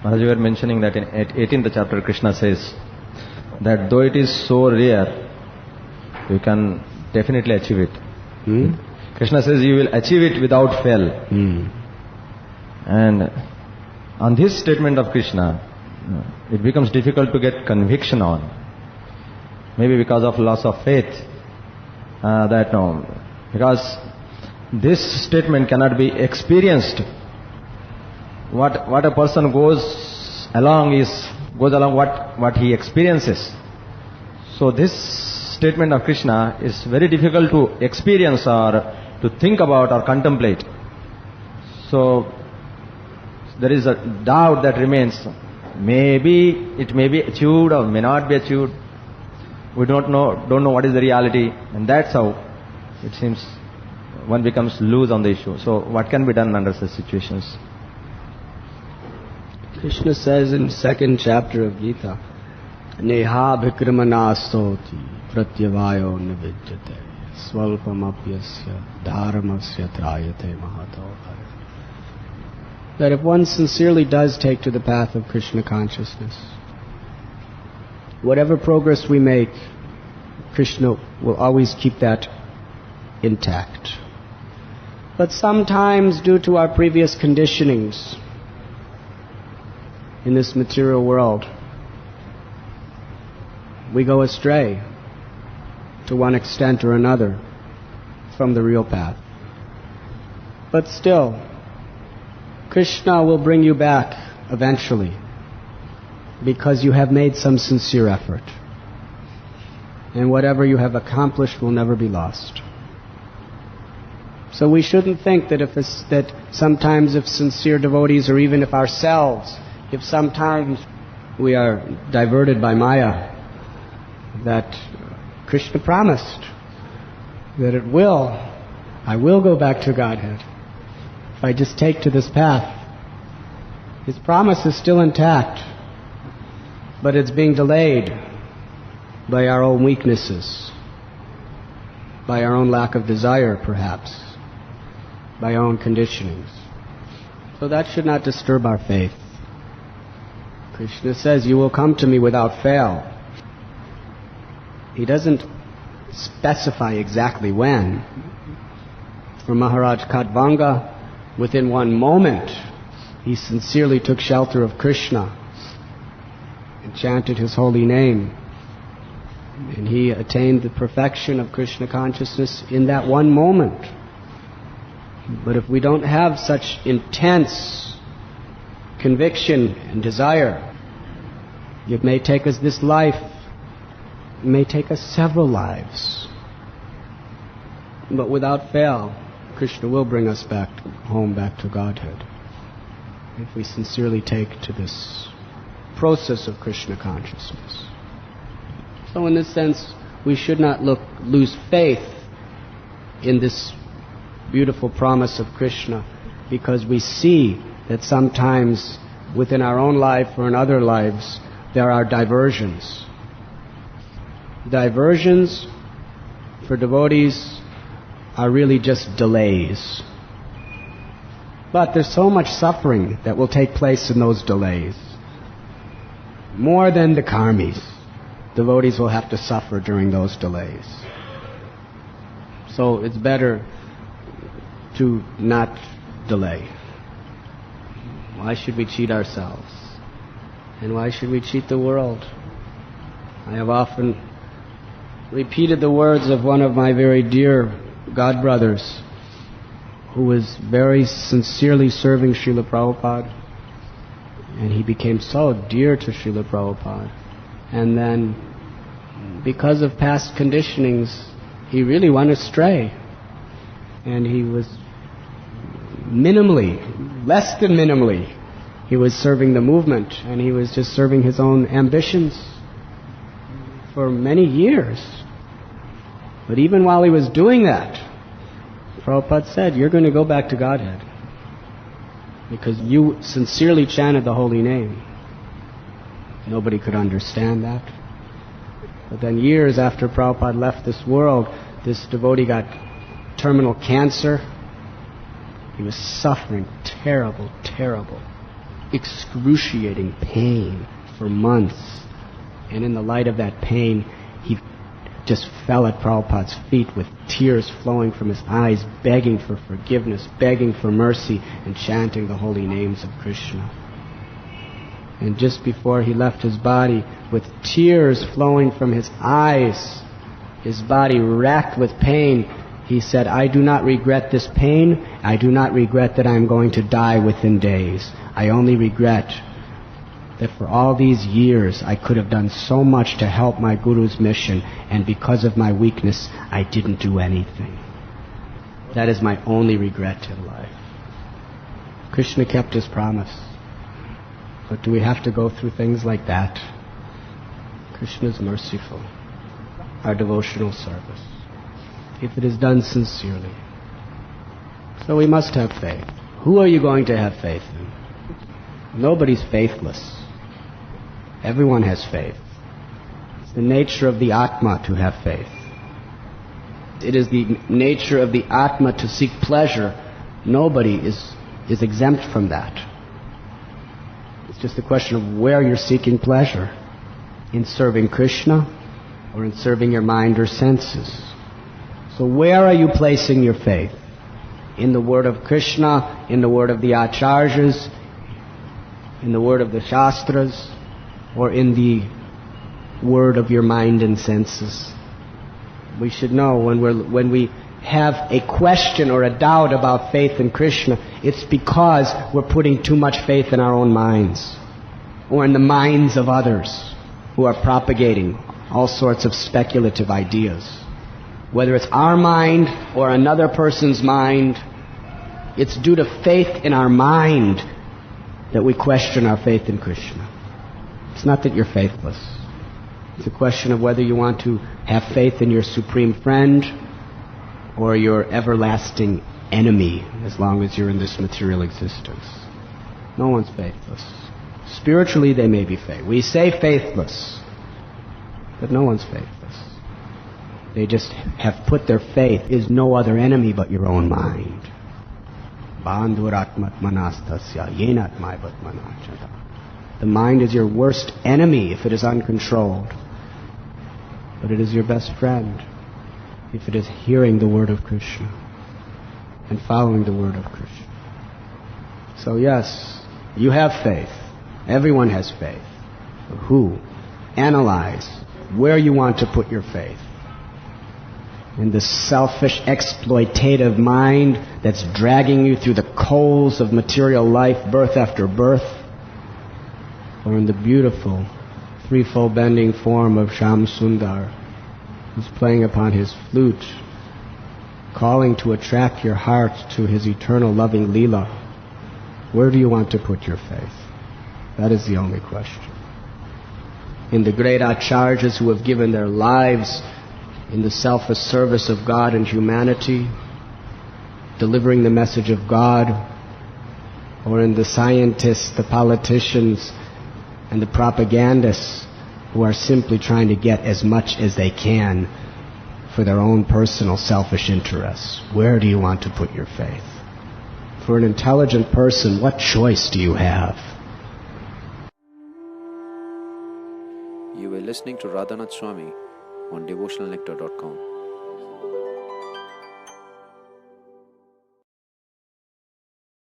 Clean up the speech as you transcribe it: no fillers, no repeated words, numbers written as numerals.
As you were mentioning that in 18th chapter, Krishna says that though it is so rare, you can definitely achieve it. Krishna says you will achieve it without fail. And on this statement of Krishna, it becomes difficult to get conviction on. Maybe because of loss of faith. Because this statement cannot be experienced. What a person goes along what he experiences. So this statement of Krishna is very difficult to experience or to think about or contemplate. So there is a doubt that remains. Maybe it may be achieved or may not be achieved. We don't know what is the reality, and that's how it seems one becomes loose on the issue. So what can be done under such situations? Krishna says in 2nd chapter of Gita, Neha bhikramana-stoti pratyavayo nividyate swalpamapyasya dharmasya trayate mahato. That if one sincerely does take to the path of Krishna consciousness, whatever progress we make, Krishna will always keep that intact. But sometimes, due to our previous conditionings in this material world, we go astray to one extent or another from the real path. But still, Krishna will bring you back eventually, because you have made some sincere effort. And whatever you have accomplished will never be lost. So we shouldn't think that sometimes if sincere devotees, or even if ourselves, if sometimes we are diverted by Maya, that Krishna promised that I will go back to Godhead if I just take to this path. His promise is still intact, but it's being delayed by our own weaknesses, by our own lack of desire perhaps, by our own conditionings. So that should not disturb our faith. Krishna says, you will come to me without fail. He doesn't specify exactly when. For Maharaj Khatvanga, within one moment, he sincerely took shelter of Krishna and chanted his holy name. And he attained the perfection of Krishna consciousness in that one moment. But if we don't have such intense conviction and desire, it may take us this life, it may take us several lives. But without fail, Krishna will bring us back home, back to Godhead, if we sincerely take to this process of Krishna consciousness. So in this sense, we should not lose faith in this beautiful promise of Krishna, because we see that sometimes within our own life or in other lives there are diversions. Diversions for devotees are really just delays. But there's so much suffering that will take place in those delays. More than the karmis, devotees will have to suffer during those delays. So it's better to not delay. Why should we cheat ourselves? And why should we cheat the world? I have often repeated the words of one of my very dear godbrothers, who was very sincerely serving Srila Prabhupada, and he became so dear to Srila Prabhupada. And then, because of past conditionings, he really went astray. And he was less than minimally, he was serving the movement, and he was just serving his own ambitions for many years. But even while he was doing that, Prabhupada said, you're going to go back to Godhead, because you sincerely chanted the holy name. Nobody could understand that. But then years after Prabhupada left this world, this devotee got terminal cancer. He was suffering terrible. excruciating pain for months. And in the light of that pain, he just fell at Prabhupada's feet with tears flowing from his eyes, begging for forgiveness, begging for mercy, and chanting the holy names of Krishna. And just before he left his body, with tears flowing from his eyes, his body racked with pain, he said, "I do not regret this pain. I do not regret that I am going to die within days. I only regret that for all these years I could have done so much to help my Guru's mission, and because of my weakness, I didn't do anything. That is my only regret in life." Krishna kept his promise. But do we have to go through things like that? Krishna is merciful. Our devotional service, if it is done sincerely. So we must have faith. Who are you going to have faith in? Nobody's faithless. Everyone has faith. It's the nature of the Atma to have faith. It is the nature of the Atma to seek pleasure. Nobody is exempt from that. It's just a question of where you're seeking pleasure. In serving Krishna or in serving your mind or senses. So where are you placing your faith? In the word of Krishna, in the word of the Acharyas, in the word of the Shastras, or in the word of your mind and senses? We should know when we have a question or a doubt about faith in Krishna, it's because we're putting too much faith in our own minds or in the minds of others who are propagating all sorts of speculative ideas. Whether it's our mind or another person's mind, it's due to faith in our mind that we question our faith in Krishna. It's not that you're faithless. It's a question of whether you want to have faith in your supreme friend or your everlasting enemy as long as you're in this material existence. No one's faithless. Spiritually they may be faith. We say faithless, but no one's faithless. They just have put their faith is no other enemy but your own mind. The mind is your worst enemy if it is uncontrolled, but it is your best friend if it is hearing the word of Krishna and following the word of Krishna. So yes, you have faith. Everyone has faith. Who? Analyze where you want to put your faith. In the selfish, exploitative mind that's dragging you through the coals of material life, birth after birth, or in the beautiful, threefold bending form of Shyam Sundar, who's playing upon his flute, calling to attract your heart to his eternal loving Leela. Where do you want to put your faith? That is the only question. In the great Acharyas who have given their lives in the selfless service of God and humanity, delivering the message of God, or in the scientists, the politicians, and the propagandists who are simply trying to get as much as they can for their own personal selfish interests. Where do you want to put your faith? For an intelligent person, what choice do you have? You were listening to Radhanath Swami on devotionalnectar.com.